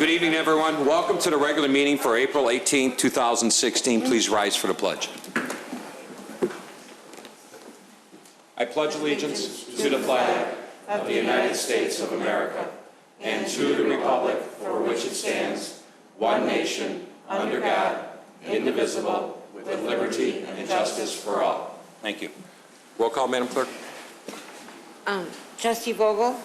Good evening, everyone. Welcome to the regular meeting for April 18, 2016. Please rise for the pledge. I pledge allegiance to the flag of the United States of America and to the republic for which it stands, one nation, under God, indivisible, with liberty and justice for all. Thank you. Roll call, Madam Clerk. Trustee Vogel?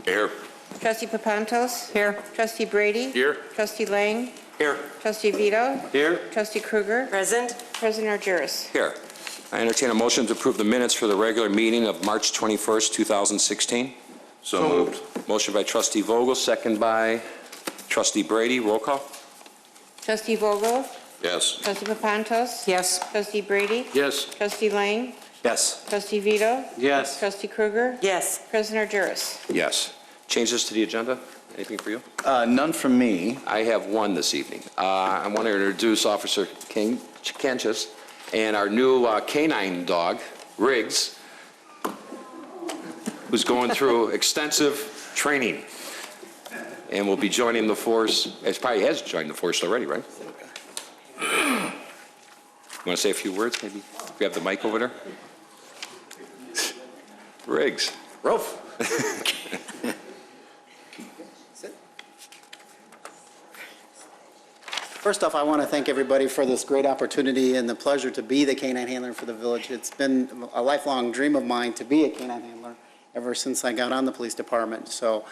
Here. Trustee Papantos? Here. Trustee Brady? Here. Trustee Lang? Here. Trustee Vito? Here. Trustee Kruger? Present. President Argyris? Here. I entertain a motion to approve the minutes for the regular meeting of March 21st, 2016. So moved. Motion by Trustee Vogel, second by Trustee Brady. Roll call. Trustee Vogel? Yes. Trustee Papantos? Yes. Trustee Brady? Yes. Trustee Lang? Yes. Trustee Vito? Yes. Trustee Kruger? Yes. President Argyris? Yes. Changes to the agenda? Anything for you? None from me. I have one this evening. I want to introduce Officer Kenchis and our new canine dog, Riggs, who's going through extensive training and will be joining the force. It probably has joined the force already, right? You want to say a few words, maybe? Grab the mic over there. Riggs. Rolf. First off, I want to thank everybody for this great opportunity and the pleasure to be the canine handler for the village. It's been a lifelong dream of mine to be a canine handler ever since I got on the police department. So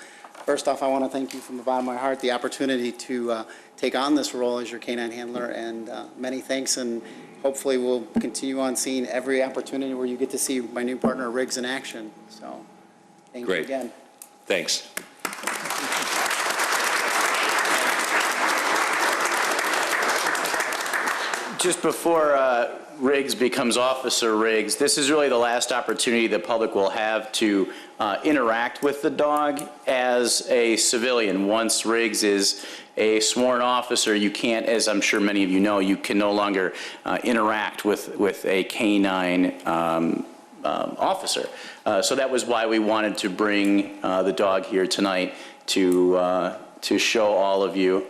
first off, I want to thank you from the bottom of my heart, the opportunity to take on this role as your canine handler, and many thanks, and hopefully we'll continue on seeing every opportunity where you get to see my new partner Riggs in action. So thank you again. Thanks. Just before Riggs becomes Officer Riggs, this is really the last opportunity the public will have to interact with the dog as a civilian. Once Riggs is a sworn officer, you can't, as I'm sure many of you know, you can no longer interact with a canine officer. So that was why we wanted to bring the dog here tonight to show all of you.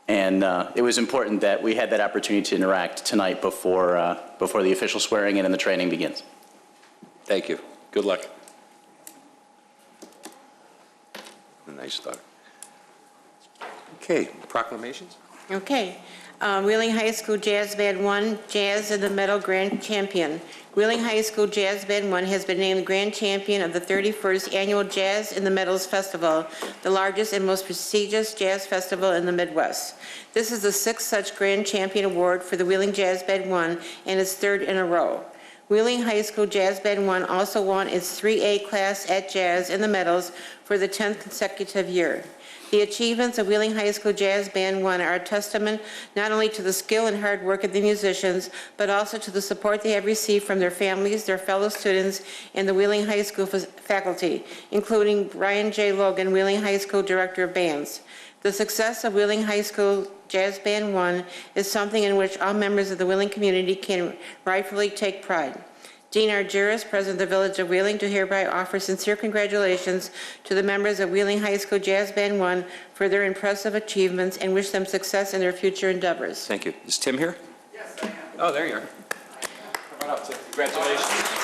And it was important that we had that opportunity to interact tonight before the official swearing in and the training begins. Thank you. Good luck. Nice dog. Okay, proclamations? Okay. Wheeling High School Jazz Band 1, Jazz in the Medal Grand Champion. Wheeling High School Jazz Band 1 has been named Grand Champion of the 31st Annual Jazz in the Medals Festival, the largest and most prestigious jazz festival in the Midwest. This is the 6th such Grand Champion Award for the Wheeling Jazz Band 1 and its 3rd in a row. Wheeling High School Jazz Band 1 also won its 3A class at Jazz in the Medals for the 10th consecutive year. The achievements of Wheeling High School Jazz Band 1 are a testament not only to the skill and hard work of the musicians, but also to the support they have received from their families, their fellow students, and the Wheeling High School faculty, including Brian J. Logan, Wheeling High School Director of Bands. The success of Wheeling High School Jazz Band 1 is something in which all members of the Wheeling community can rightfully take pride. Dean Argyris, President of the Village of Wheeling, to hereby offer sincere congratulations to the members of Wheeling High School Jazz Band 1 for their impressive achievements and wish them success in their future endeavors. Thank you. Is Tim here? Yes, I am. Oh, there you are. Come on up, Tim. Congratulations.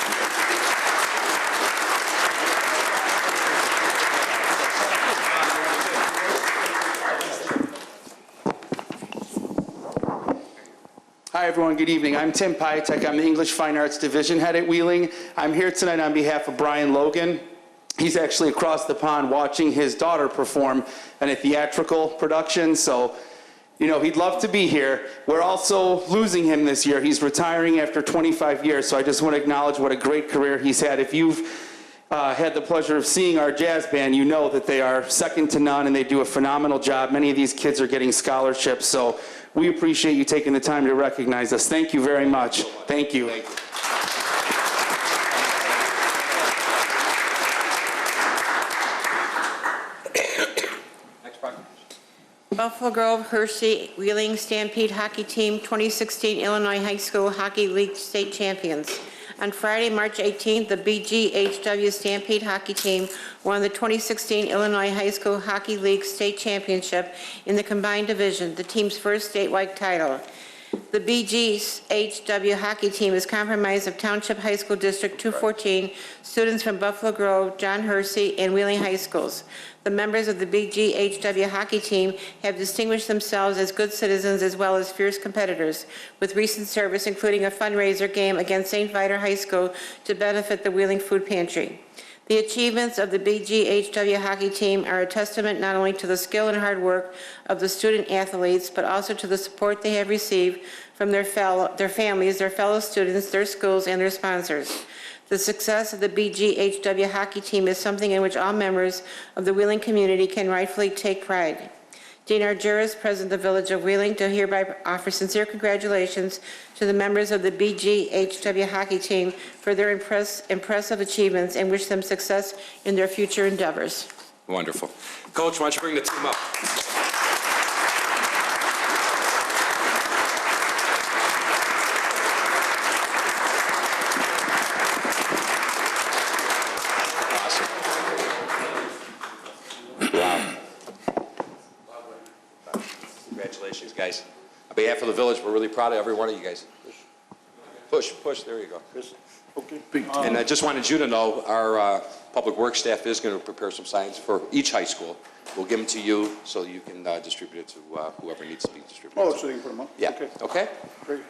Hi everyone, good evening. I'm Tim Piatek. I'm the English Fine Arts Division Head at Wheeling. I'm here tonight on behalf of Brian Logan. He's actually across the pond watching his daughter perform in a theatrical production, so you know, he'd love to be here. We're also losing him this year. He's retiring after 25 years, so I just want to acknowledge what a great career he's had. If you've had the pleasure of seeing our jazz band, you know that they are second to none and they do a phenomenal job. Many of these kids are getting scholarships, so we appreciate you taking the time to recognize us. Thank you very much. Thank you. Thank you. Buffalo Grove Hershey Wheeling Stampede Hockey Team 2016 Illinois High School Hockey League State Champions. On Friday, March 18th, the BGHW Stampede Hockey Team won the 2016 Illinois High School Hockey League State Championship in the combined division, the team's first statewide title. The BGHW hockey team is comprised of Township High School District 214, students from Buffalo Grove, John Hersey, and Wheeling High Schools. The members of the BGHW hockey team have distinguished themselves as good citizens as well as fierce competitors, with recent service including a fundraiser game against St. Viator High School to benefit the Wheeling Food Pantry. The achievements of the BGHW hockey team are a testament not only to the skill and hard work of the student athletes, but also to the support they have received from their families, their fellow students, their schools, and their sponsors. The success of the BGHW hockey team is something in which all members of the Wheeling community can rightfully take pride. Dean Argyris, President of the Village of Wheeling, to hereby offer sincere congratulations to the members of the BGHW hockey team for their impressive achievements and wish them success in their future endeavors. Wonderful. Coach, why don't you bring the team up? Congratulations, guys. On behalf of the village, we're really proud of every one of you guys. Push, there you go. Okay. And I just wanted you to know, our public works staff is going to prepare some signs for each high school. We'll give them to you so you can distribute it to whoever needs to be distributed. Oh, so you can put them up? Yeah, Okay. okay? Great.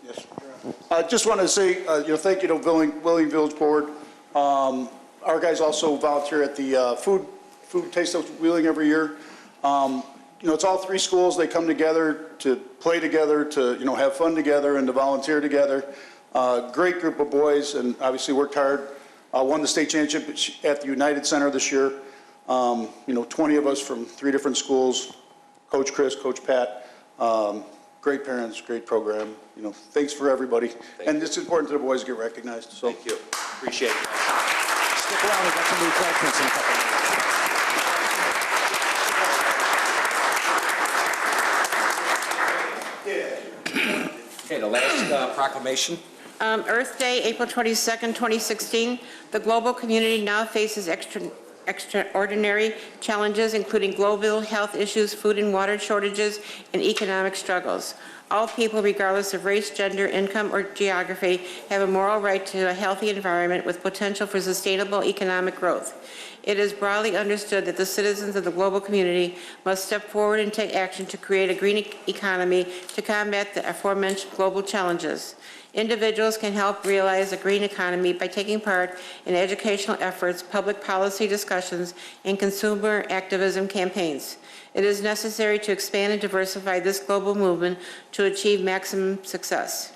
Yes. I just want to say, thank you to Wheeling Village Board. Our guys also volunteer at the food taste of Wheeling every year. It's all three schools. They come together to play together, to, have fun together and to volunteer together. Great group of boys, and obviously worked hard. Won the state championship at the United Center this year. 20 of us from 3 different schools. Coach Chris, Coach Pat. Great parents, great program. Thanks for everybody. And it's important to the boys to get recognized. So. Thank you. Appreciate it. Stick around, we've got some refreshments in a couple minutes. Okay, the last proclamation. Earth Day, April 22nd, 2016. The global community now faces extraordinary challenges, including global health issues, food and water shortages, and economic struggles. All people, regardless of race, gender, income, or geography, have a moral right to a healthy environment with potential for sustainable economic growth. It is broadly understood that the citizens of the global community must step forward and take action to create a green economy to combat the aforementioned global challenges. Individuals can help realize a green economy by taking part in educational efforts, public policy discussions, and consumer activism campaigns. It is necessary to expand and diversify this global movement to achieve maximum success.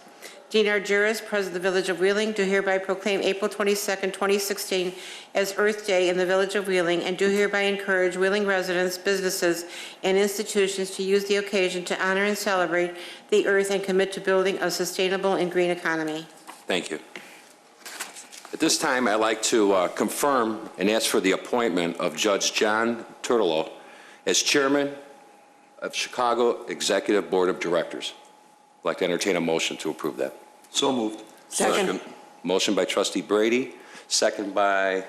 Dean Argyris, President of the Village of Wheeling, do hereby proclaim April 22nd, 2016 as Earth Day in the Village of Wheeling, and do hereby encourage Wheeling residents, businesses, and institutions to use the occasion to honor and celebrate the earth and commit to building a sustainable and green economy. Thank you. At this time, I'd like to confirm and ask for the appointment of Judge John Turtello as Chairman of Chicago Executive Board of Directors. I'd like to entertain a motion to approve that. So moved. Second. Motion by Trustee Brady, second by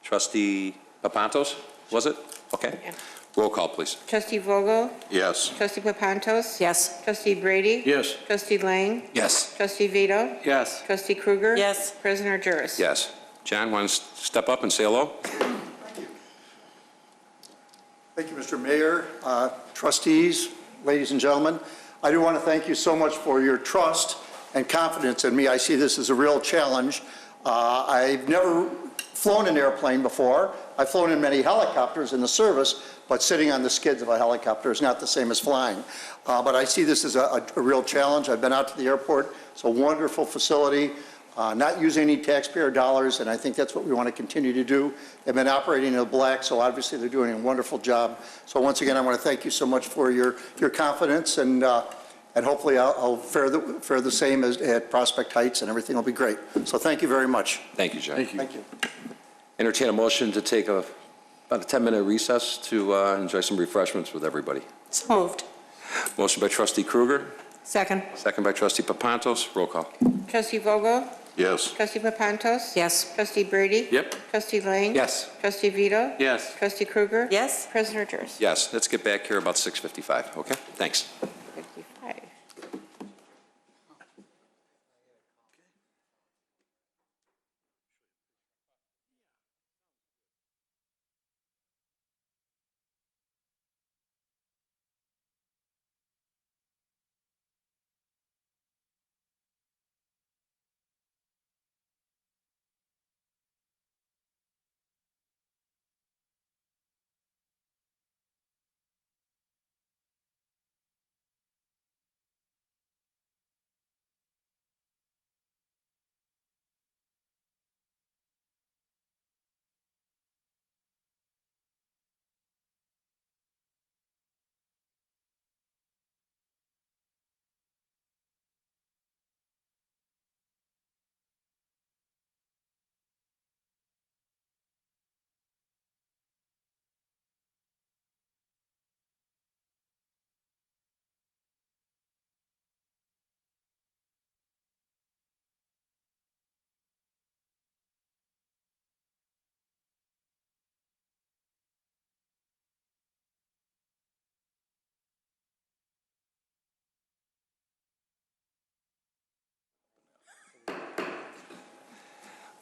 Trustee Papantos, was it? Okay. Yeah. Roll call, please. Trustee Vogel? Yes. Trustee Papantos? Yes. Trustee Brady? Yes. Trustee Lang? Yes. Trustee Vito? Yes. Trustee Krueger? Yes. President Argyris? Yes. John, want to step up and say hello? Thank you, Mr. Mayor, trustees, ladies and gentlemen. I do want to thank you so much for your trust and confidence in me. I see this as a real challenge. I've never flown an airplane before. I've flown in many helicopters in the service, but sitting on the skids of a helicopter is not the same as flying. But I see this as a real challenge. I've been out to the airport. It's a wonderful facility, not using any taxpayer dollars, and I think that's what we want to continue to do. They've been operating in the black, so obviously they're doing a wonderful job. So once again, I want to thank you so much for your confidence, and hopefully I'll fare the same as at Prospect Heights, and everything will be great. So thank you very much. Thank you, John. Thank you. Entertain a motion to take about a 10-minute recess to enjoy some refreshments with everybody. So moved. Motion by Trustee Krueger, Second. second by Trustee Papantos. Roll call. Trustee Vogel? Yes. Trustee Papantos? Yes. Trustee Brady? Yep. Trustee Lang? Yes. Trustee Vito? Yes. Trustee Krueger? Yes. President Rogers? Yes, let's get back here about 6:55, okay? Thanks. 55.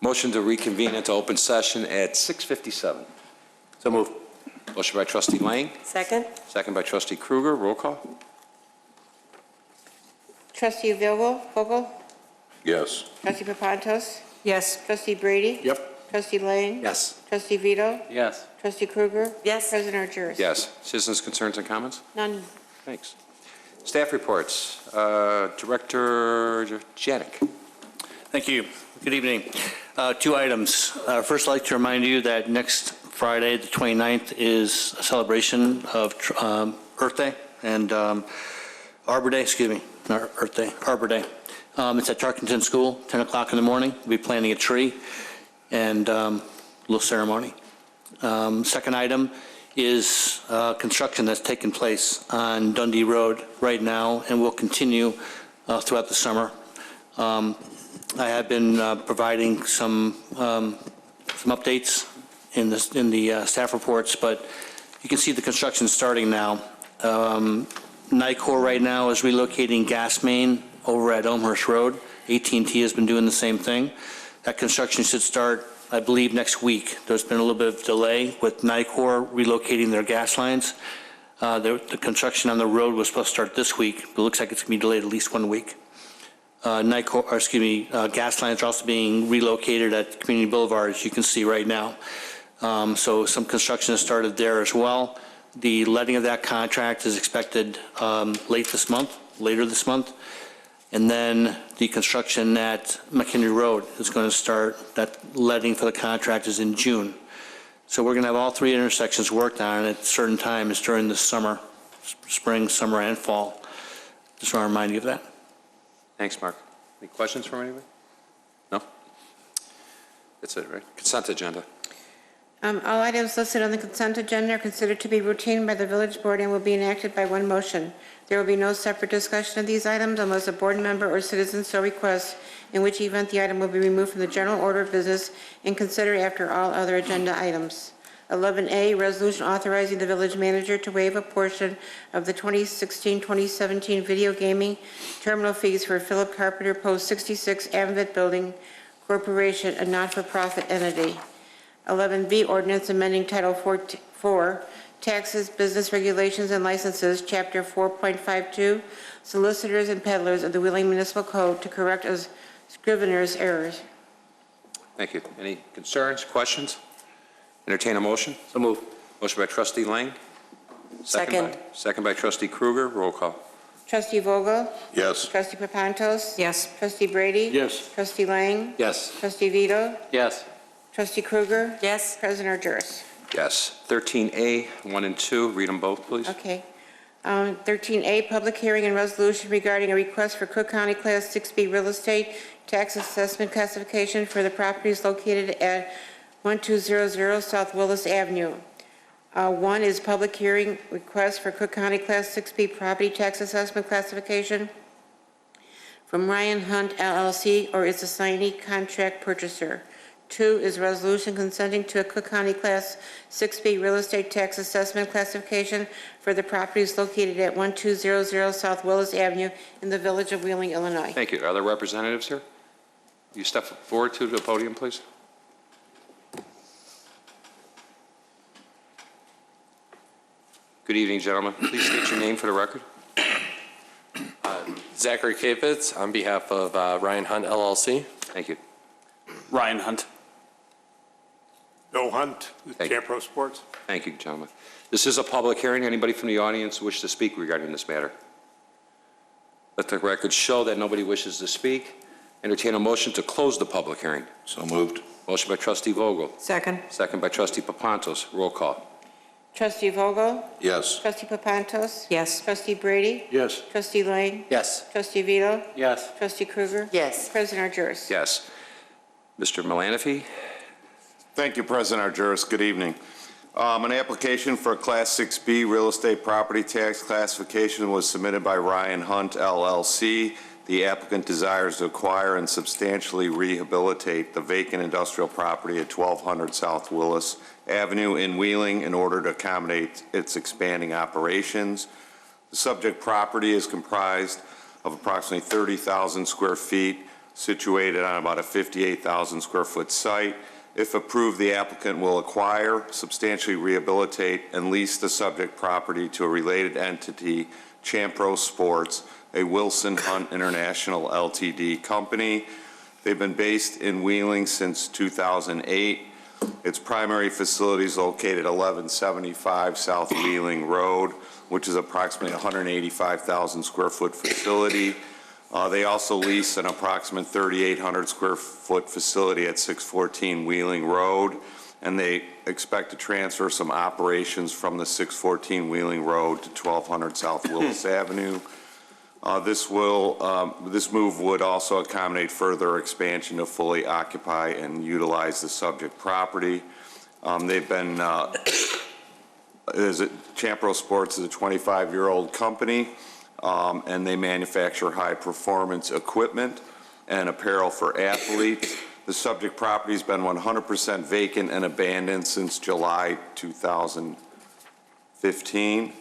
Motion to reconvene into open session at 6:57. So move. Motion by trustee Lang, Second? second by trustee Krueger. Roll call. Trustee Vogel? Yes. Trustee Papantos? Yes. Trustee Brady? Yep. Trustee Lang? Yes. Trustee Vito? Yes. Trustee Krueger? Yes. President Rogers? Yes. Citizens' concerns and comments? None. Thanks. Staff reports. Director Janik. Thank you. Good evening. Two items. First, I'd like to remind you that next Friday, the 29th, is a celebration of Earth Day and Arbor Day, excuse me, not Earth Day, Arbor Day. It's at Tarkington School, 10 o'clock in the morning. We'll be planting a tree and a little ceremony. Second item is construction that's taking place on Dundee Road right now and will continue throughout the summer. I have been providing some updates in the staff reports, but you can see the construction starting now. NICOR right now is relocating gas main over at Elmhurst Road. AT&T has been doing the same thing. That construction should start, I believe, next week. There's been a little bit of delay with NICOR relocating their gas lines. The construction on the road was supposed to start this week, but it looks like it's going to be delayed at least 1 week. Gas lines are also being relocated at Community Boulevard, as you can see right now. So some construction has started there as well. The letting of that contract is expected later this month. And then the construction at McHenry Road is going to start. That letting for the contract is in June. So we're going to have all three intersections worked on at certain times during the summer, spring, summer, and fall. Just want to remind you of that. Thanks, Mark. Any questions from anybody? No? That's it, right? Consent agenda. All items listed on the consent agenda are considered to be routine by the village board and will be enacted by one motion. There will be no separate discussion of these items unless a board member or citizen so requests, in which event the item will be removed from the general order of business and considered after all other agenda items. 11A, resolution authorizing the village manager to waive a portion of the 2016-2017 video gaming terminal fees for Philip Carpenter Post 66 Amvet Building Corporation, a not-for-profit entity. 11B, ordinance amending Title 4, Taxes, Business Regulations and Licenses, Chapter 4.52, Solicitors and Peddlers of the Wheeling Municipal Code to correct as scrivener's errors. Thank you. Any concerns, questions? Entertain a motion. So move. Motion by trustee Lang. Second. Second by trustee Krueger. Roll call. Trustee Vogel? Yes. Trustee Papantos? Yes. Trustee Brady? Yes. Trustee Lang? Yes. Trustee Vito? Yes. Trustee Krueger? Yes. President Rogers? Yes. 13A, 1 and 2. Read them both, please. Okay. 13A, public hearing and resolution regarding a request for Cook County Class 6B real estate tax assessment classification for the properties located at 1200 South Willis Avenue. 1 is public hearing request for Cook County Class 6B property tax assessment classification from Ryan Hunt LLC or its assignee contract purchaser. 2 is resolution consenting to a Cook County Class 6B real estate tax assessment classification for the properties located at 1200 South Willis Avenue in the Village of Wheeling, Illinois. Thank you. Are there representatives here? You step forward to the podium, please. Good evening, gentlemen. Please state your name for the record. Zachary Kapitz on behalf of Ryan Hunt LLC. Thank you. Ryan Hunt. Bill Hunt, with Thank you. Campro Sports. Thank you, gentlemen. This is a public hearing. Anybody from the audience wish to speak regarding this matter? Let the record show that nobody wishes to speak. Entertain a motion to close the public hearing. So moved. Motion by trustee Vogel, Second. second by trustee Papantos. Roll call. Trustee Vogel? Yes. Trustee Papantos? Yes. Trustee Brady? Yes. Trustee Lang? Yes. Trustee Vito? Yes. Trustee Krueger? Yes. President Argyros? Yes. Mr. Malanofi? Thank you, President Argyros. Good evening. An application for a Class 6B real estate property tax classification was submitted by Ryan Hunt LLC. The applicant desires to acquire and substantially rehabilitate the vacant industrial property at 1200 South Willis Avenue in Wheeling in order to accommodate its expanding operations. The subject property is comprised of approximately 30,000 square feet situated on about a 58,000 square foot site. If approved, the applicant will acquire, substantially rehabilitate, and lease the subject property to a related entity, Champro Sports, a Wilson Hunt International Ltd. company. They've been based in Wheeling since 2008. Its primary facility is located at 1175 South Wheeling Road, which is approximately 185,000 square foot facility. They also lease an approximate 3,800 square foot facility at 614 Wheeling Road, and they expect to transfer some operations from the 614 Wheeling Road to 1200 South Willis Avenue. This move would also accommodate further expansion to fully occupy and utilize the subject property. They've been, Champro Sports is a 25-year-old company. And they manufacture high-performance equipment and apparel for athletes. The subject property has been 100% vacant and abandoned since July 2015.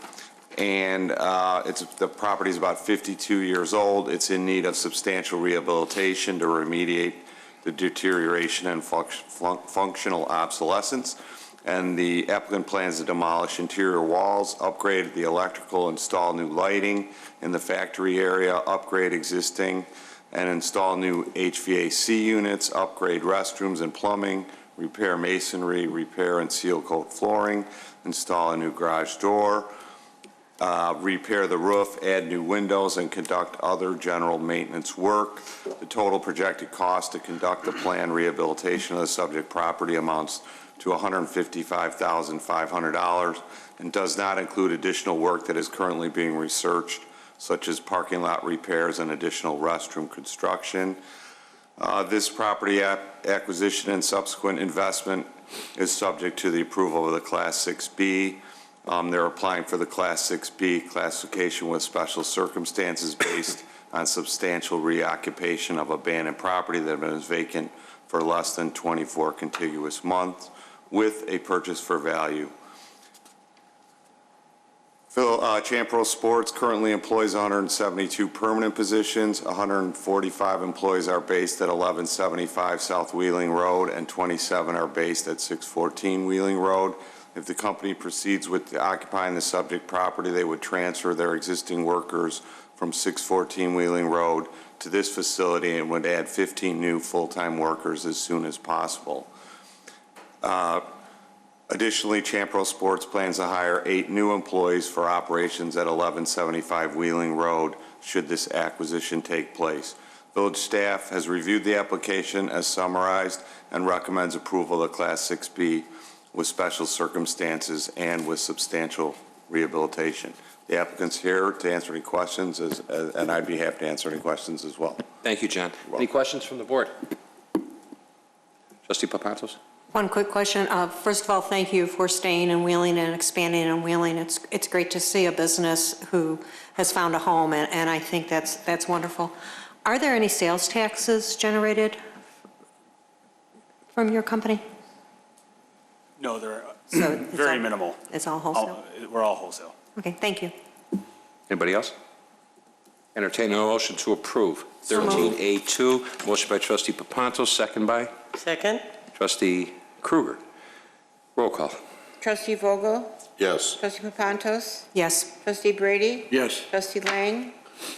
And the property is about 52 years old. It's in need of substantial rehabilitation to remediate the deterioration and functional obsolescence. And the applicant plans to demolish interior walls, upgrade the electrical, install new lighting in the factory area, upgrade existing, and install new HVAC units, upgrade restrooms and plumbing, repair masonry, repair and seal coat flooring, install a new garage door, repair the roof, add new windows, and conduct other general maintenance work. The total projected cost to conduct the planned rehabilitation of the subject property amounts to $155,500 and does not include additional work that is currently being researched, such as parking lot repairs and additional restroom construction. This property acquisition and subsequent investment is subject to the approval of the Class 6B. They're applying for the Class 6B classification with special circumstances based on substantial reoccupation of abandoned property that has been vacant for less than 24 contiguous months, with a purchase for value. Champro Sports currently employs 172 permanent positions. 145 employees are based at 1175 South Wheeling Road, and 27 are based at 614 Wheeling Road. If the company proceeds with occupying the subject property, they would transfer their existing workers from 614 Wheeling Road to this facility and would add 15 new full-time workers as soon as possible. Additionally, Champro Sports plans to hire 8 new employees for operations at 1175 Wheeling Road should this acquisition take place. Village staff has reviewed the application as summarized and recommends approval of Class 6B with special circumstances and with substantial rehabilitation. The applicant's here to answer any questions, and I'd be happy to answer any questions as well. Thank you, John. Any questions from the board? Trustee Papantos? One quick question. First of all, thank you for staying in Wheeling and expanding in Wheeling. It's great to see a business who has found a home, and I think that's wonderful. Are there any sales taxes generated from your company? No, they're So it's very all- minimal. It's all wholesale? We're all wholesale. Okay, thank you. Anybody else? Entertain a motion to approve. So moved. 13A2, motion by trustee Papantos, second by Second? trustee Kruger. Roll call. Trustee Vogel? Yes. Trustee Papantos? Yes. Trustee Brady? Yes. Trustee Lang?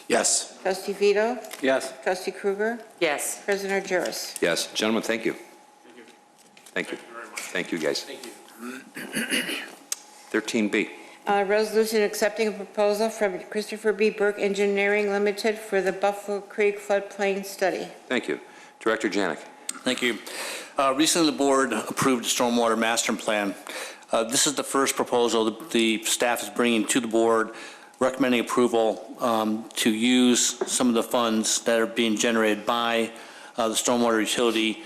Yes. Trustee Vito? Yes. Trustee Kruger? Yes. President Juris? Yes, gentlemen, thank you. Thank you. Thank you, guys. 13B. Resolution accepting a proposal from Christopher B. Burke Engineering Limited for the Buffalo Creek floodplain study. Thank you. Director Janik. Thank you. Recently, the board approved the stormwater master plan. This is the first proposal that the staff is bringing to the board, recommending approval to use some of the funds that are being generated by the stormwater utility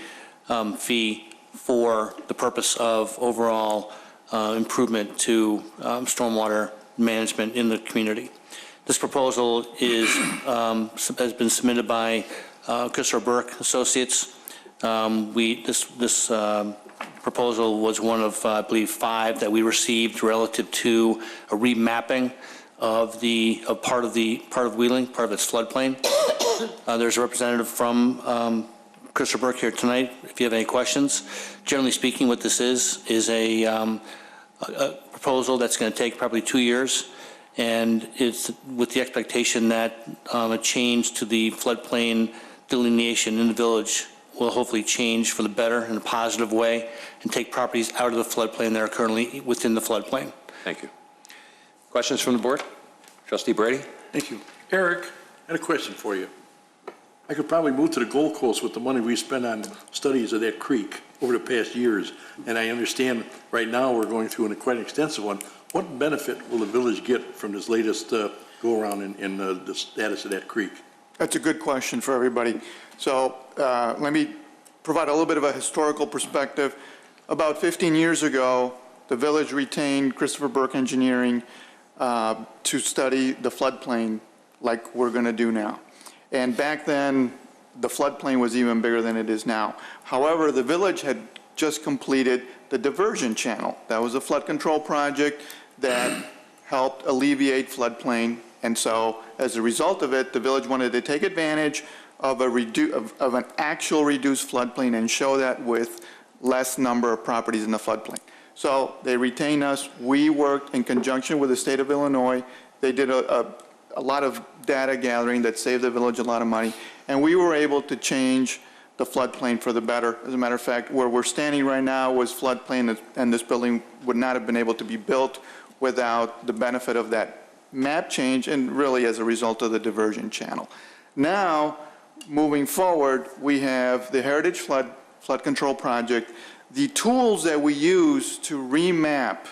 fee for the purpose of overall improvement to stormwater management in the community. This proposal has been submitted by Christopher Burke Associates. This proposal was one of, I believe, 5 that we received relative to a remapping of part of Wheeling, part of its floodplain. There's a representative from Christopher Burke here tonight, if you have any questions. Generally speaking, what this is a proposal that's going to take probably 2 years, and it's with the expectation that a change to the floodplain delineation in the village will hopefully change for the better in a positive way and take properties out of the floodplain that are currently within the floodplain. Thank you. Questions from the board? Trustee Brady? Thank you. Eric, I had a question for you. I could probably move to the Gold Coast with the money we spent on studies of that creek over the past years, and I understand right now we're going through quite an extensive one. What benefit will the village get from this latest go-around in the status of that creek? That's a good question for everybody. So let me provide a little bit of a historical perspective. About 15 years ago, the village retained Christopher Burke Engineering to study the floodplain like we're going to do now. And back then, the floodplain was even bigger than it is now. However, the village had just completed the diversion channel. That was a flood control project that helped alleviate floodplain. And so as a result of it, the village wanted to take advantage of an actual reduced floodplain and show that with less number of properties in the floodplain. So they retained us. We worked in conjunction with the state of Illinois. They did a lot of data gathering that saved the village a lot of money. And we were able to change the floodplain for the better. As a matter of fact, where we're standing right now was floodplain, and this building would not have been able to be built without the benefit of that map change and really as a result of the diversion channel. Now, moving forward, we have the Heritage Flood Control Project. The tools that we use to remap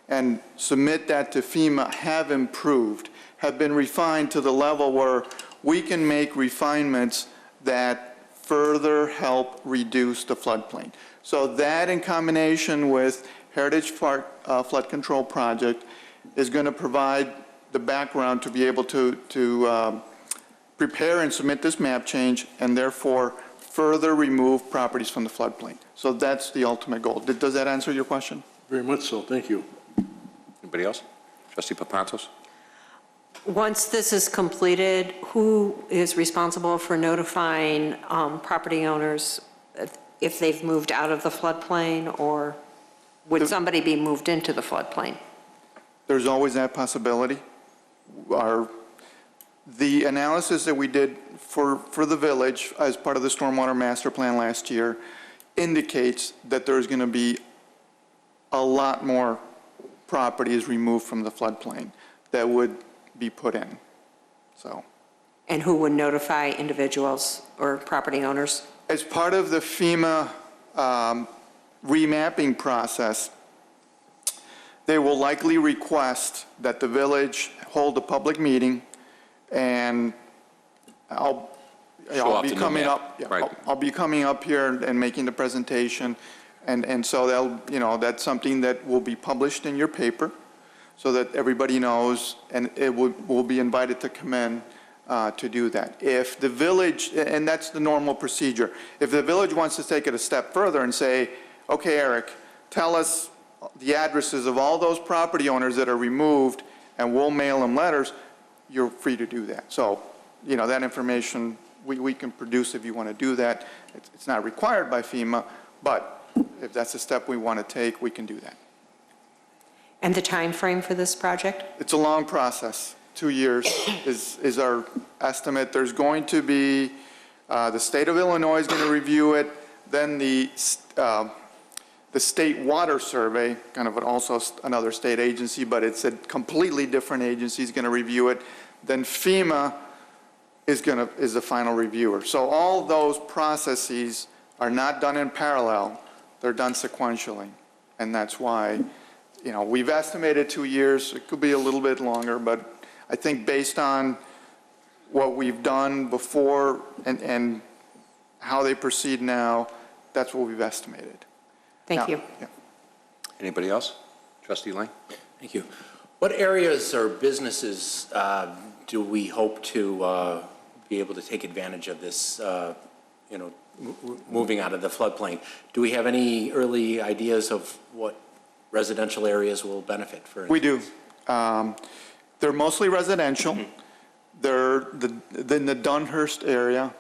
and submit that to FEMA have improved, have been refined to the level where we can make refinements that further help reduce the floodplain. So that in combination with Heritage Flood Control Project is going to provide the background to be able to prepare and submit this map change and therefore further remove properties from the floodplain. So that's the ultimate goal. Does that answer your question? Very much so. Thank you. Anybody else? Trustee Papantos? Once this is completed, who is responsible for notifying property owners if they've moved out of the floodplain, or would somebody be moved into the floodplain? There's always that possibility. The analysis that we did for the village as part of the stormwater master plan last year indicates that there's going to be a lot more properties removed from the floodplain that would be put in. So. And who would notify individuals or property owners? As part of the FEMA remapping process, they will likely request that the village hold a public meeting, and I'll be coming up. Yeah, Right. I'll be coming up here and making the presentation, and so that's something that will be published in your paper, so that everybody knows, and it will be invited to come in to do that. If the village, and that's the normal procedure, if the village wants to take it a step further and say, okay, Eric, tell us the addresses of all those property owners that are removed, and we'll mail them letters, you're free to do that. So, you know, that information we can produce if you want to do that. It's not required by FEMA, but if that's a step we want to take, we can do that. And the time frame for this project? It's a long process. 2 years is our estimate. There's going to be, the state of Illinois is going to review it, then the State Water Survey, kind of also another state agency, but it's a completely different agency, is going to review it. Then FEMA is the final reviewer. So all those processes are not done in parallel, they're done sequentially. And that's why, you know, we've estimated 2 years, it could be a little bit longer, but I think based on what we've done before and how they proceed now, that's what we've estimated. Thank you. Yeah. Anybody else? Trustee Lang? Thank you. What areas or businesses do we hope to be able to take advantage of this, you know, moving out of the floodplain? Do we have any early ideas of what residential areas will benefit for? We do. They're mostly residential. They're in the Dunhurst area.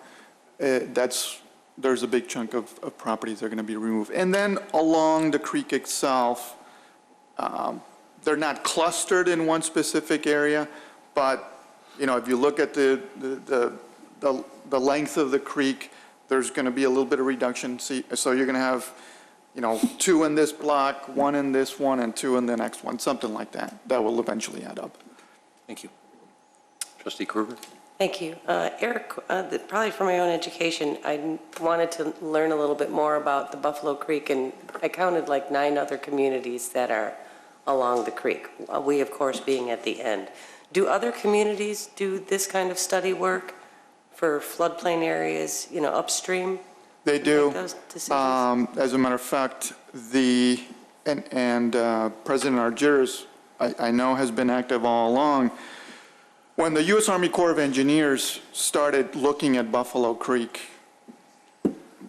There's a big chunk of properties that are going to be removed. And then along the creek itself, they're not clustered in one specific area, but you know, if you look at the length of the creek, there's going to be a little bit of reduction. So you're going to have, you know, 2 in this block, 1 in this one, and 2 in the next one, something like that. That will eventually add up. Thank you. Trustee Kruger? Thank you. Eric, probably for my own education, I wanted to learn a little bit more about the Buffalo Creek, and I counted like 9 other communities that are along the creek, we, of course, being at the end. Do other communities do this kind of study work for floodplain areas, you know, upstream? They do. Those decisions? As a matter of fact, President Argyris, I know, has been active all along. When the U.S. Army Corps of Engineers started looking at Buffalo Creek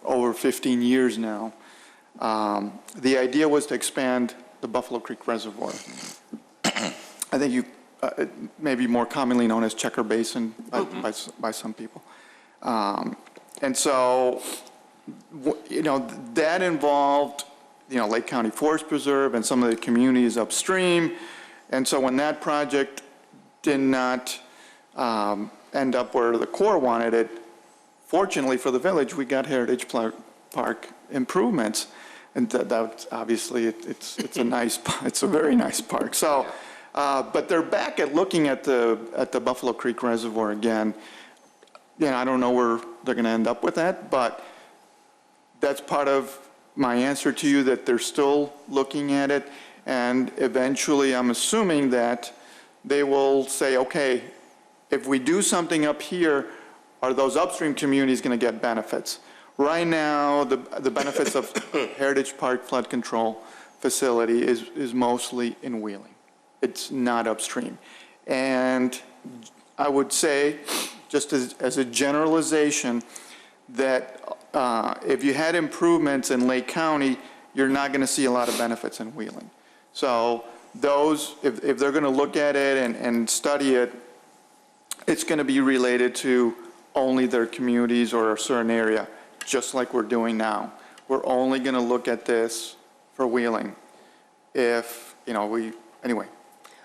over 15 years now, the idea was to expand the Buffalo Creek Reservoir. I think maybe more commonly known as Checker Basin by some people. And so, you know, that involved, you know, Lake County Forest Preserve and some of the communities upstream. And so when that project did not end up where the Corps wanted it, fortunately for the village, we got Heritage Park improvements. And that obviously it's a very nice park. So, but they're back at looking at the Buffalo Creek Reservoir again. You know, I don't know where they're going to end up with that, but that's part of my answer to you, that they're still looking at it. And eventually, I'm assuming that they will say, okay, if we do something up here, are those upstream communities going to get benefits? Right now, the benefits of Heritage Park Flood Control Facility is mostly in Wheeling. It's not upstream. And I would say, just as a generalization, that if you had improvements in Lake County, you're not going to see a lot of benefits in Wheeling. So those, if they're going to look at it and study it, it's going to be related to only their communities or a certain area, just like we're doing now. We're only going to look at this for Wheeling. If, you know, anyway.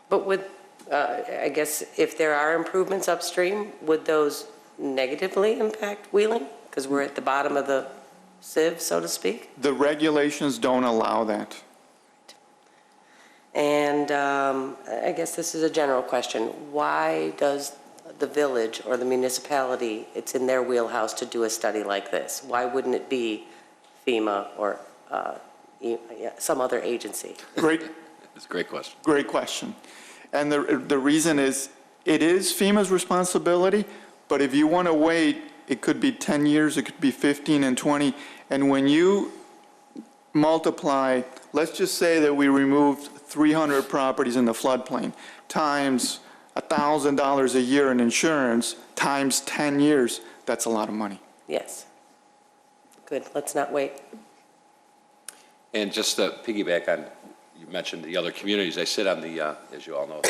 But would, I guess, if there are improvements upstream, would those negatively impact Wheeling? Because we're at the bottom of the sieve, so to speak? The regulations don't allow that. And I guess this is a general question. Why does the village or the municipality, it's in their wheelhouse to do a study like this? Why wouldn't it be FEMA or some other agency? Great. It's a great question. Great question. And the reason is, it is FEMA's responsibility, but if you want to wait, it could be 10 years, it could be 15 and 20. And when you multiply, let's just say that we removed 300 properties in the floodplain times $1,000 a year in insurance times 10 years, that's a lot of money. Yes. Good, let's not wait. And just to piggyback on, you mentioned the other communities. I sit on the, as you all know,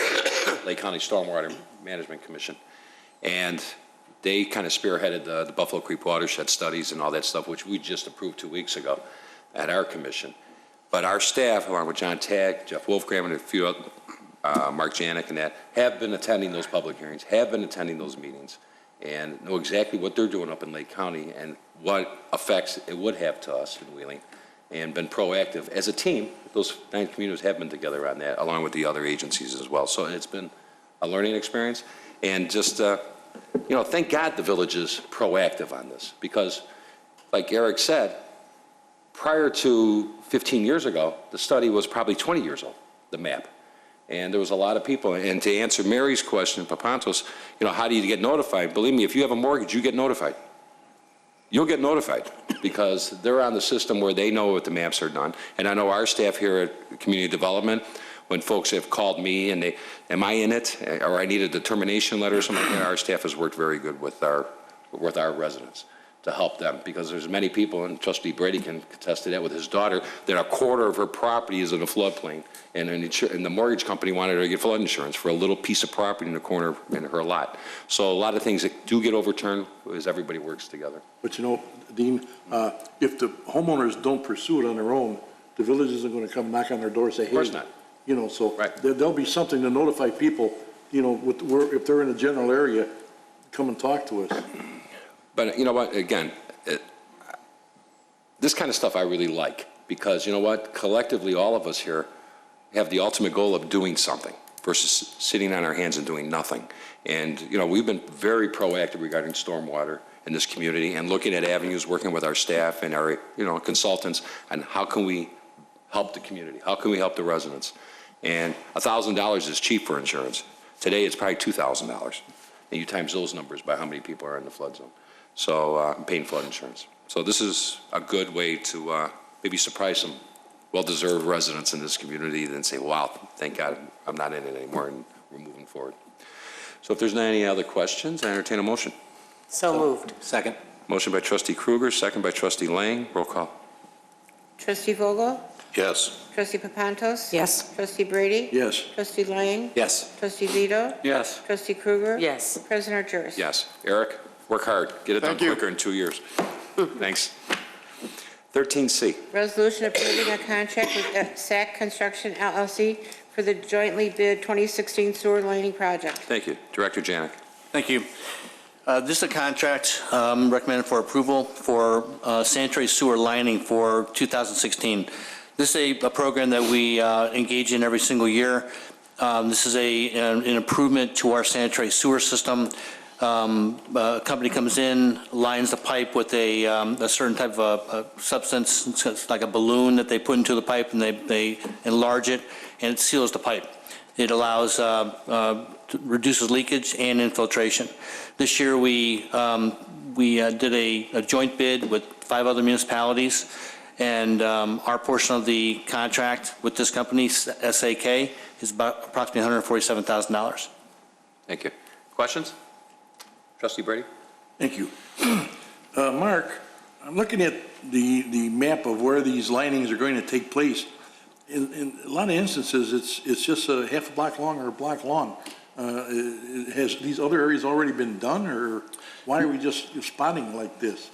Lake County Stormwater Management Commission. And they kind of spearheaded the Buffalo Creek watershed studies and all that stuff, which we just approved 2 weeks ago at our commission. But our staff, along with John Tagg, Jeff Wolfgram, and a few other, Mark Janik and that, have been attending those public hearings, have been attending those meetings, and know exactly what they're doing up in Lake County and what effects it would have to us in Wheeling, and been proactive as a team. Those 9 communities have been together on that, along with the other agencies as well. So it's been a learning experience, and just, thank God the village is proactive on this, because, like Eric said, prior to 15 years ago, the study was probably 20 years old, the map. And there was a lot of people. And to answer Mary's question, Papantos, how do you get notified? Believe me, if you have a mortgage, you get notified. You'll get notified because they're on the system where they know what the maps are done. And I know our staff here at Community Development, when folks have called me and they, am I in it? Or I need a determination letter or something like that, our staff has worked very good with our residents to help them, because there's many people, and Trustee Brady can attest to that with his daughter, that a quarter of her property is in a floodplain, and the mortgage company wanted her to get flood insurance for a little piece of property in the corner in her lot. So a lot of things that do get overturned is everybody works together. But Dean, if the homeowners don't pursue it on their own, the village isn't going to come knock on their door and say, hey. Of course not. So right. There'll be something to notify people, if they're in a general area, come and talk to us. But you know what, again, this kind of stuff I really like, because you know what, collectively all of us here have the ultimate goal of doing something versus sitting on our hands and doing nothing. And we've been very proactive regarding stormwater in this community and looking at avenues, working with our staff and our consultants on how can we help the community, how can we help the residents. And $1,000 is cheap for insurance. Today it's probably $2,000. And you times those numbers by how many people are in the flood zone. So paying flood insurance. So this is a good way to maybe surprise some well-deserved residents in this community and say, wow, thank God I'm not in it anymore, and we're moving forward. So if there's not any other questions, I entertain a motion. So moved. Second. Motion by Trustee Kruger, second by Trustee Lang. Roll call. Trustee Vogel? Yes. Trustee Papantos? Yes. Trustee Brady? Yes. Trustee Lang? Yes. Trustee Zito? Yes. Trustee Kruger? Yes. President Argyros? Yes. Eric, work hard. Get it done Thank you. quicker in 2 years. Thanks. 13C. Resolution approving a contract with SAC Construction LLC for the jointly bid 2016 sewer lining project. Thank you. Director Janik. Thank you. This is a contract recommended for approval for sanitary sewer lining for 2016. This is a program that we engage in every single year. This is an improvement to our sanitary sewer system. A company comes in, lines the pipe with a certain type of substance. It's like a balloon that they put into the pipe, and they enlarge it, and it seals the pipe. It allows reduces leakage and infiltration. This year we did a joint bid with 5 other municipalities, and our portion of the contract with this company, SAK, is about approximately $147,000. Thank you. Questions? Trustee Brady? Thank you. Mark, I'm looking at the map of where these linings are going to take place. In a lot of instances, it's just a half a block long or a block long. Has these other areas already been done, or why are we just spotting like this?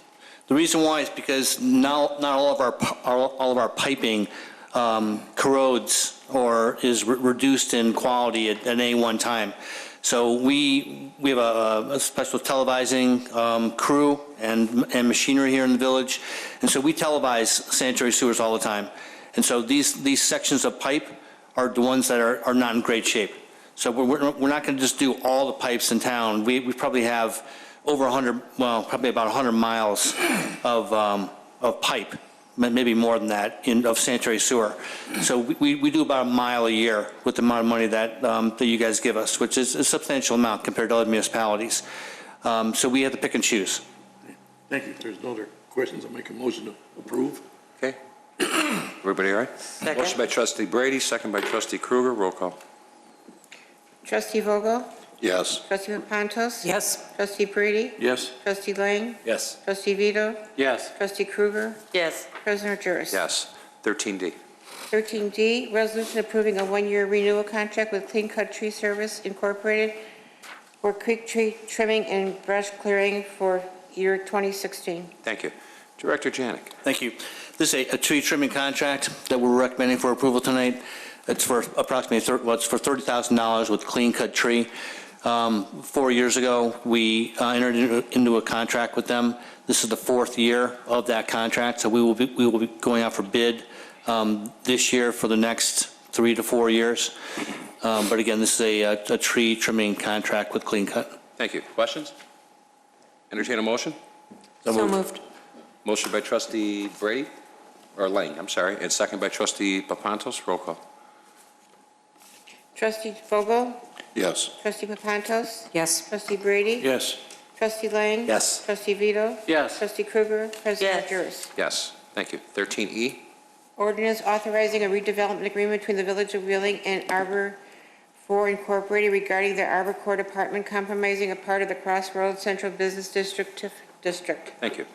The reason why is because not all of our piping corrodes or is reduced in quality at any one time. So we have a special televising crew and machinery here in the village, and so we televise sanitary sewers all the time. And so these sections of pipe are the ones that are not in great shape. So we're not going to just do all the pipes in town. We probably have over 100, well, probably about 100 miles of pipe, maybe more than that, of sanitary sewer. So we do about a mile a year with the amount of money that you guys give us, which is a substantial amount compared to other municipalities. So we have to pick and choose. Thank you. If there's no other questions, I'll make a motion to approve. Okay. Everybody all right? Second. Motion by Trustee Brady, second by Trustee Kruger. Roll call. Trustee Vogel? Yes. Trustee Papantos? Yes. Trustee Brady? Yes. Trustee Lang? Yes. Trustee Vito? Yes. Trustee Krueger? Yes. President Juris? Yes. 13D. 13D, resolution approving a one-year renewal contract with Clean Cut Tree Service Incorporated for creek tree trimming and brush clearing for year 2016. Thank you. Director Janik. Thank you. This is a tree trimming contract that we're recommending for approval tonight. It's for approximately, it's for $30,000 with Clean Cut Tree. 4 years ago, we entered into a contract with them. This is the fourth year of that contract, so we will be going out for bid this year for the next 3 to 4 years. But again, this is a tree trimming contract with Clean Cut. Thank you. Questions? Entertain a motion? So moved. Motion by trustee Brady, or Lang, I'm sorry, and second by trustee Papantos. Roll call. Trustee Vogel? Yes. Trustee Papantos? Yes. Trustee Brady? Yes. Trustee Lang? Yes. Trustee Vito? Yes. Trustee Krueger? President Yes. Juris? Yes. Thank you. 13E. Ordinance authorizing a redevelopment agreement between the Village of Wheeling and Arbor 4 Incorporated regarding the Arbor Court Apartment compromising a part of the Crossroads Central Business District. Thank you.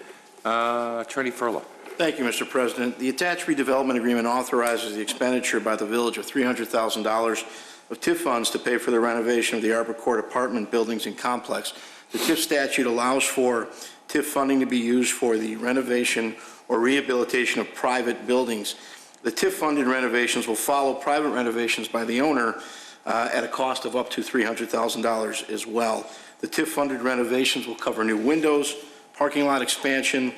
Attorney Furlow. Thank you, Mr. President. The attached redevelopment agreement authorizes the expenditure by the village of $300,000 of TIF funds to pay for the renovation of the Arbor Court apartment buildings and complex. The TIF statute allows for TIF funding to be used for the renovation or rehabilitation of private buildings. The TIF-funded renovations will follow private renovations by the owner at a cost of up to $300,000 as well. The TIF-funded renovations will cover new windows, parking lot expansion,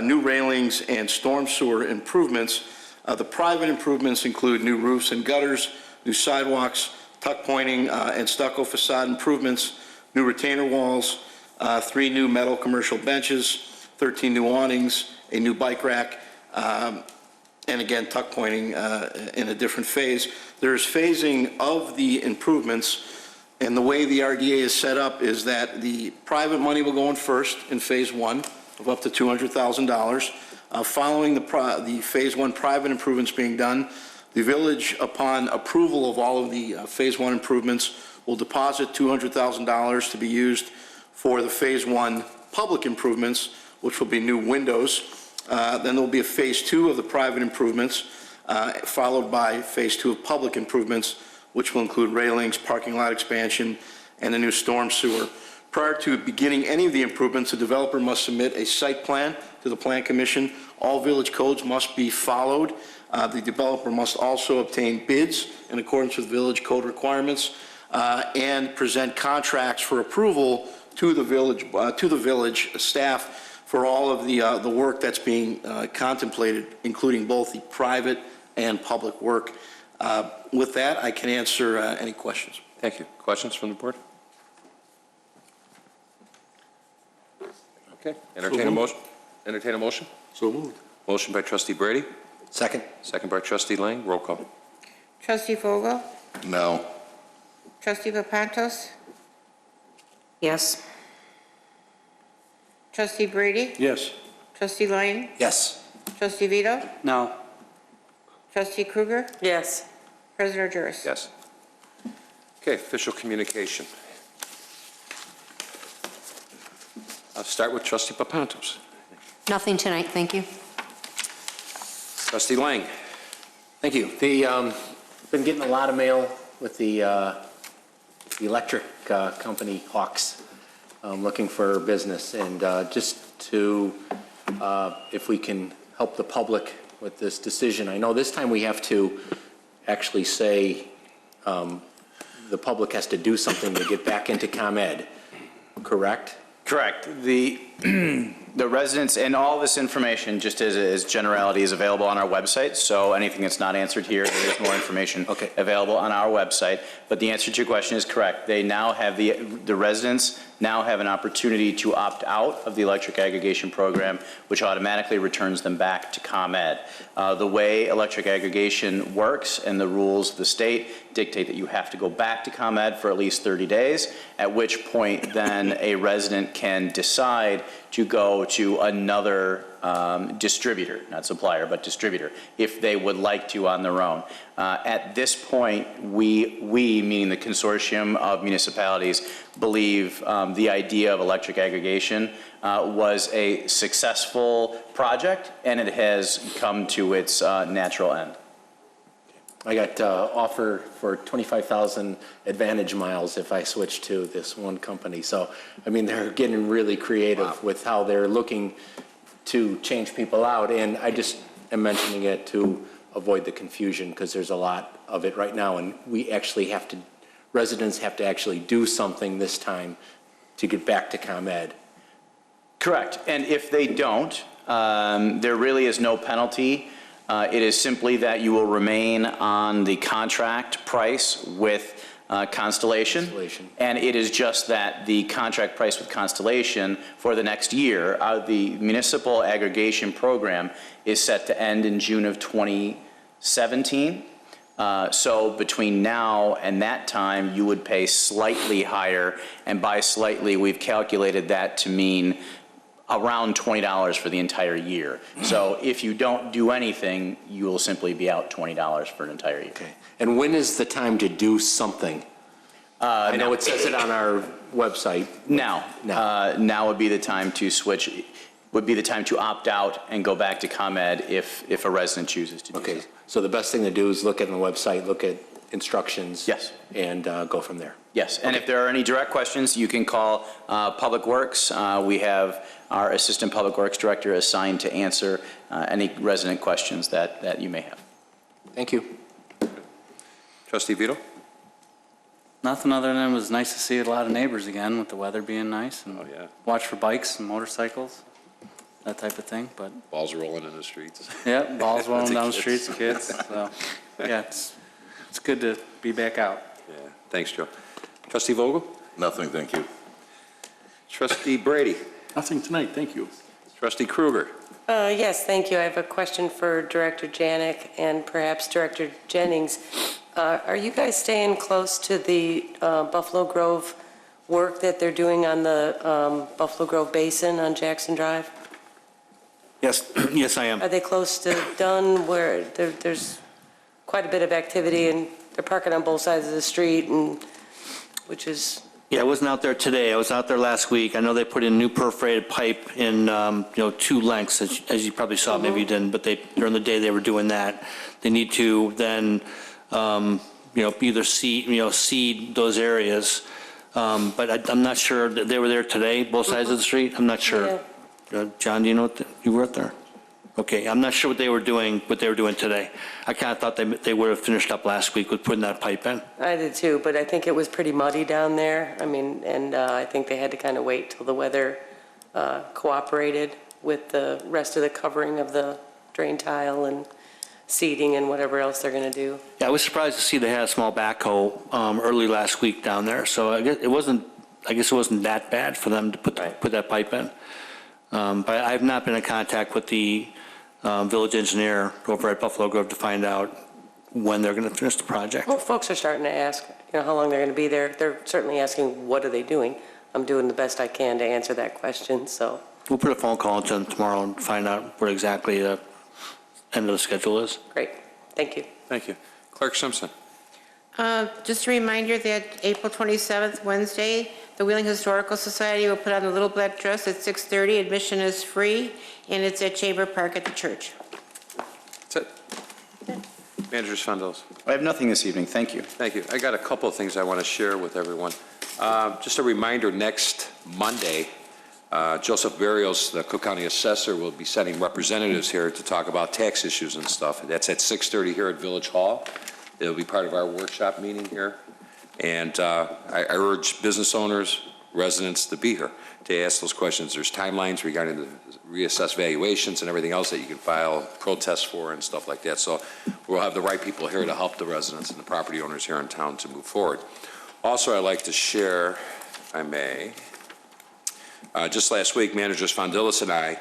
new railings, and storm sewer improvements. The private improvements include new roofs and gutters, new sidewalks, tuck pointing and stucco facade improvements, new retainer walls, 3 new metal commercial benches, 13 new awnings, a new bike rack, and again, tuck pointing in a different phase. There's phasing of the improvements, and the way the RDA is set up is that the private money will go in first in phase 1 of up to $200,000. Following the phase 1 private improvements being done, the village, upon approval of all of the phase 1 improvements, will deposit $200,000 to be used for the phase 1 public improvements, which will be new windows. Then there will be a phase 2 of the private improvements, followed by phase 2 of public improvements, which will include railings, parking lot expansion, and a new storm sewer. Prior to beginning any of the improvements, the developer must submit a site plan to the Plan Commission. All village codes must be followed. The developer must also obtain bids in accordance with village code requirements and present contracts for approval to the village staff for all of the work that's being contemplated, including both the private and public work. With that, I can answer any questions. Thank you. Questions from the board? Okay. Entertain a motion. Entertain a motion. So moved. Motion by trustee Brady. Second. Second by trustee Lang. Roll call. Trustee Vogel? No. Trustee Papantos? Yes. Trustee Brady? Yes. Trustee Lang? Yes. Trustee Vito? No. Trustee Krueger? Yes. President Juris? Yes. Okay, official communication. I'll start with trustee Papantos. Nothing tonight, thank you. Trustee Lang. Thank you. Been getting a lot of mail with the electric company Hawks looking for business, and just to, if we can help the public with this decision. I know this time we have to actually say the public has to do something to get back into ComEd, correct? Correct. The residents and all this information, just as generality, is available on our website. So anything that's not answered here, there is more information available on our website. But the answer to your question is correct. They now have the residents now have an opportunity to opt out of the electric aggregation program, which automatically returns them back to ComEd. The way electric aggregation works and the rules of the state dictate that you have to go back to ComEd for at least 30 days, at which point then a resident can decide to go to another distributor, not supplier, but distributor, if they would like to on their own. At this point, we, meaning the consortium of municipalities, believe the idea of electric aggregation was a successful project, and it has come to its natural end. I got offer for 25,000 Advantage miles if I switch to this one company. So, I mean, they're getting really creative with how they're looking to change people out. And I just am mentioning it to avoid the confusion because there's a lot of it right now. And we actually have to, residents have to actually do something this time to get back to ComEd. Correct. And if they don't, there really is no penalty. It is simply that you will remain on the contract price with Constellation. And it is just that the contract price with Constellation for the next year, the municipal aggregation program is set to end in June of 2017. So between now and that time, you would pay slightly higher. And by slightly, we've calculated that to mean around $20 for the entire year. So if you don't do anything, you will simply be out $20 for an entire year. Okay. And when is the time to do something? I know it says it on our website. Now would be the time to switch, would be the time to opt out and go back to ComEd if a resident chooses to do so. Okay, so the best thing to do is look at the website, look at instructions. Yes. And go from there. Yes, and if there are any direct questions, you can call Public Works. We have our Assistant Public Works Director assigned to answer any resident questions that you may have. Thank you. Trustee Vito? Nothing other than it was nice to see a lot of neighbors again with the weather being nice and watch for bikes and motorcycles, that type of thing. But balls rolling in the streets. Yeah, balls rolling down the streets, kids. So yeah, it's good to be back out. Yeah, thanks, Joe. Trustee Vogel? Nothing, thank you. Trustee Brady? Nothing tonight, thank you. Trustee Kruger? Yes, thank you. I have a question for Director Janik and perhaps Director Jennings. Are you guys staying close to the Buffalo Grove work that they're doing on the Buffalo Grove Basin on Jackson Drive? Yes, yes, I am. Are they close to done where there's quite a bit of activity and they're parking on both sides of the street and which is... Yeah, I wasn't out there today. I was out there last week. I know they put in new perforated pipe in, 2 lengths, as you probably saw, maybe you didn't, but during the day they were doing that. They need to then, either seed those areas. But I'm not sure that they were there today, both sides of the street. I'm not sure. John, do you know you were there? Okay, I'm not sure what they were doing today. I kind of thought they would have finished up last week with putting that pipe in. I did too, but I think it was pretty muddy down there. I mean, and I think they had to kind of wait till the weather cooperated with the rest of the covering of the drain tile and seeding and whatever else they're going to do. Yeah, I was surprised to see they had a small backhoe early last week down there. So I guess it wasn't that bad for them to put that pipe in. But I've not been in contact with the village engineer over at Buffalo Grove to find out when they're going to finish the project. Well, folks are starting to ask, how long they're going to be there. They're certainly asking, what are they doing? I'm doing the best I can to answer that question, so. We'll put a phone call to them tomorrow and find out what exactly the end of the schedule is. Great, thank you. Thank you. Clerk Simpson? Just a reminder that April 27th, Wednesday, the Wheeling Historical Society will put on the Little Black Dress at 6:30. Admission is free, and it's at Chamber Park at the church. That's it. Manager's Fondos. I have nothing this evening. Thank you. Thank you. I got a couple of things I want to share with everyone. Just a reminder, next Monday, Joseph Barrios, the Cook County Assessor, will be sending representatives here to talk about tax issues and stuff. That's at 6:30 here at Village Hall. It'll be part of our workshop meeting here. And I urge business owners, residents to be here to ask those questions. There's timelines regarding the reassessed valuations and everything else that you can file protests for and stuff like that. So we'll have the right people here to help the residents and the property owners here in town to move forward. Also, I'd like to share, if I may, just last week, Managers Fondilis and I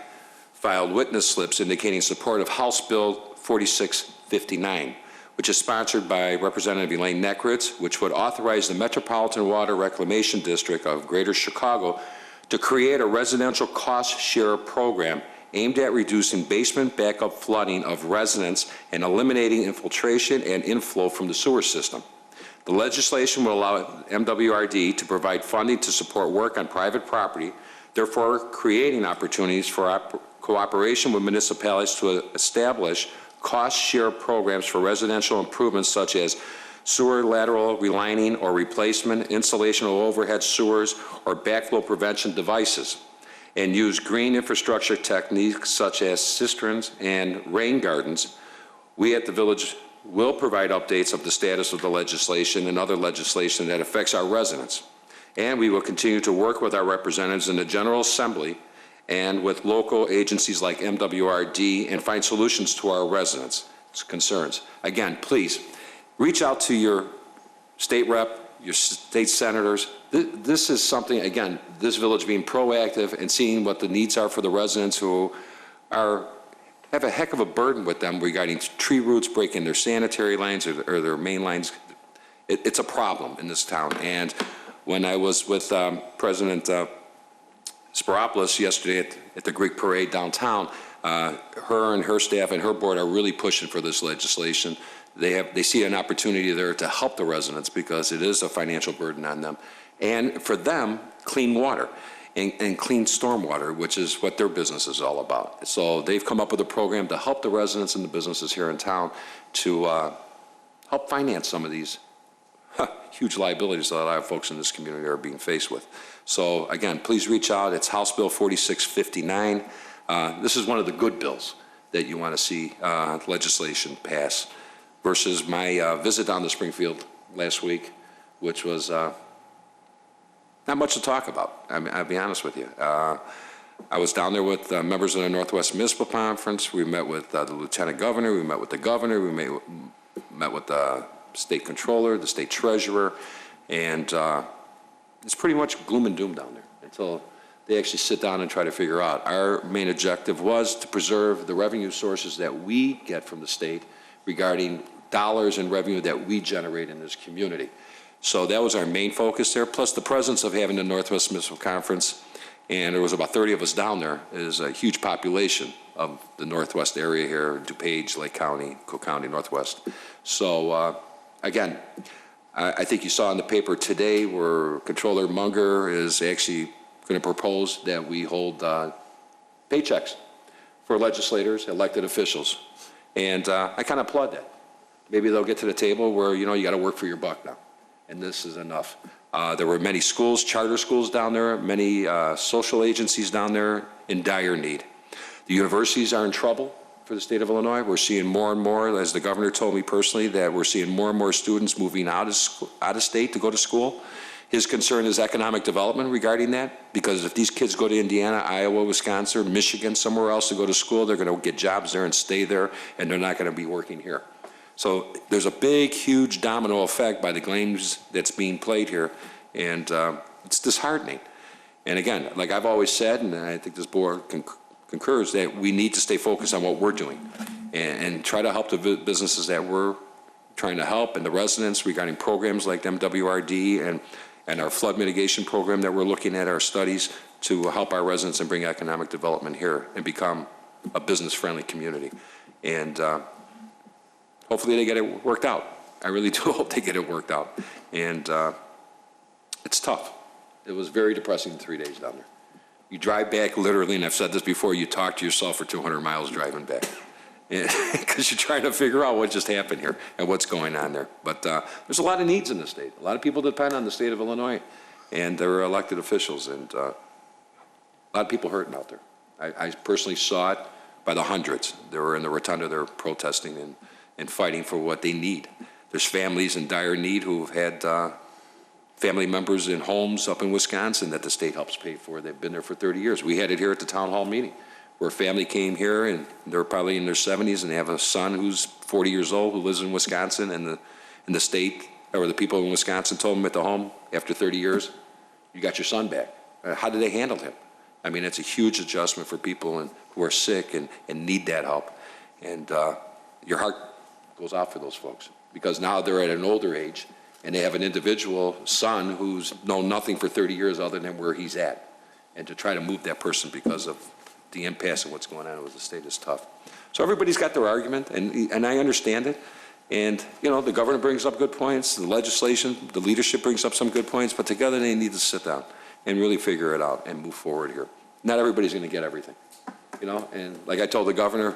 filed witness slips indicating support of House Bill 4659, which is sponsored by Representative Elaine Neckritz, which would authorize the Metropolitan Water Reclamation District of Greater Chicago to create a residential cost share program aimed at reducing basement backup flooding of residents and eliminating infiltration and inflow from the sewer system. The legislation will allow MWRD to provide funding to support work on private property, therefore creating opportunities for cooperation with municipalities to establish cost share programs for residential improvements such as sewer lateral relining or replacement, installation of overhead sewers, or backflow prevention devices, and use green infrastructure techniques such as cisterns and rain gardens. We at the village will provide updates of the status of the legislation and other legislation that affects our residents. And we will continue to work with our representatives in the General Assembly and with local agencies like MWRD and find solutions to our residents' concerns. Again, please, reach out to your state rep, your state senators. This is something, again, this village being proactive and seeing what the needs are for the residents who have a heck of a burden with them regarding tree roots breaking their sanitary lines or their main lines. It's a problem in this town. And when I was with President Spiropoulos yesterday at the Greek Parade downtown, her and her staff and her board are really pushing for this legislation. They see an opportunity there to help the residents because it is a financial burden on them. And for them, clean water and clean stormwater, which is what their business is all about. So they've come up with a program to help the residents and the businesses here in town to help finance some of these huge liabilities that a lot of folks in this community are being faced with. So again, please reach out. It's House Bill 4659. This is one of the good bills that you want to see legislation pass versus my visit down to Springfield last week, which was not much to talk about. I'll be honest with you. I was down there with members of the Northwest Municipal Conference. We met with the Lieutenant Governor. We met with the Governor. We met with the State Controller, the State Treasurer, and it's pretty much gloom and doom down there until they actually sit down and try to figure out. Our main objective was to preserve the revenue sources that we get from the state regarding dollars in revenue that we generate in this community. So that was our main focus there, plus the presence of having the Northwest Municipal Conference, and there was about 30 of us down there. It is a huge population of the Northwest area here, DuPage, Lake County, Cook County, Northwest. So again, I think you saw in the paper today where Controller Munger is actually going to propose that we hold paychecks for legislators, elected officials. And I kind of applaud that. Maybe they'll get to the table where, you know, you got to work for your buck now. And this is enough. There were many schools, charter schools down there, many social agencies down there in dire need. The universities are in trouble for the state of Illinois. We're seeing more and more, as the governor told me personally, that we're seeing more and more students moving out of state to go to school. His concern is economic development regarding that, because if these kids go to Indiana, Iowa, Wisconsin, Michigan, somewhere else to go to school, they're going to get jobs there and stay there, and they're not going to be working here. So there's a big, huge domino effect by the games that's being played here, and it's disheartening. And again, like I've always said, and I think this board concurs, that we need to stay focused on what we're doing and try to help the businesses that we're trying to help and the residents regarding programs like MWRD and our flood mitigation program that we're looking at, our studies to help our residents and bring economic development here and become a business-friendly community. And hopefully they get it worked out. I really do hope they get it worked out. And it's tough. It was very depressing 3 days down there. You drive back literally, and I've said this before, you talk to yourself for 200 miles driving back. Because you're trying to figure out what just happened here and what's going on there. But there's a lot of needs in the state. A lot of people depend on the state of Illinois and their elected officials, and a lot of people hurting out there. I personally saw it by the hundreds. They were in the rotunda, they're protesting and fighting for what they need. There's families in dire need who've had family members in homes up in Wisconsin that the state helps pay for. They've been there for 30 years. We had it here at the town hall meeting, where a family came here and they're probably in their 70s and they have a son who's 40 years old who lives in Wisconsin, and the state or the people in Wisconsin told him at the home after 30 years, you got your son back. How did they handle him? I mean, it's a huge adjustment for people who are sick and need that help. And your heart goes out for those folks because now they're at an older age and they have an individual son who's known nothing for 30 years other than where he's at. and to try to move that person because of the impasse of what's going on with the state is tough. So everybody's got their argument, and I understand it. And, you know, the governor brings up good points, the legislation, the leadership brings up some good points, but together they need to sit down and really figure it out and move forward here. Not everybody's going to get everything, you know? And like I told the governor,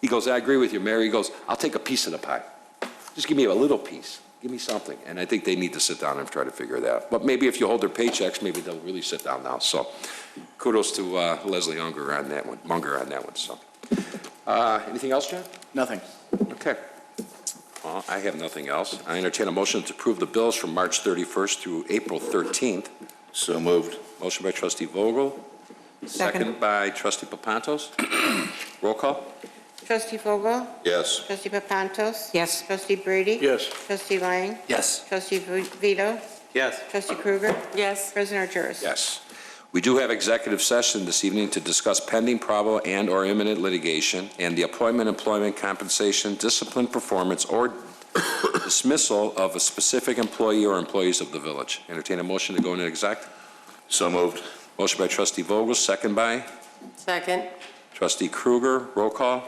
he goes, I agree with you, Mayor. He goes, I'll take a piece of the pie. Just give me a little piece. Give me something. And I think they need to sit down and try to figure that out. But maybe if you hold their paychecks, maybe they'll really sit down now. So kudos to Leslie Unger on that one. So anything else, John? Nothing. Okay. Well, I have nothing else. I entertain a motion to approve the bills from March 31st through April 13th. So moved. Motion by trustee Vogel. Second by trustee Papantos. Roll call. Trustee Vogel? Yes. Trustee Papantos? Yes. Trustee Brady? Yes. Trustee Lang? Yes. Trustee Vito? Yes. Trustee Krueger? Yes. President Argyros? Yes. We do have executive session this evening to discuss pending, probable, and/or imminent litigation and the appointment, employment, compensation, discipline, performance, or dismissal of a specific employee or employees of the village. Entertain a motion to go into exec. So moved. Motion by trustee Vogel, second by Second. trustee Krueger. Roll call.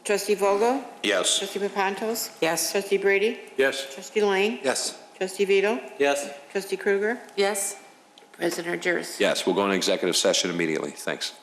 Trustee Vogel? Yes. Trustee Papantos? Yes. Trustee Brady? Yes. Trustee Lang? Yes. Trustee Vito? Yes. Trustee Krueger? Yes. President Argyros? Yes, we'll go into executive session immediately. Thanks.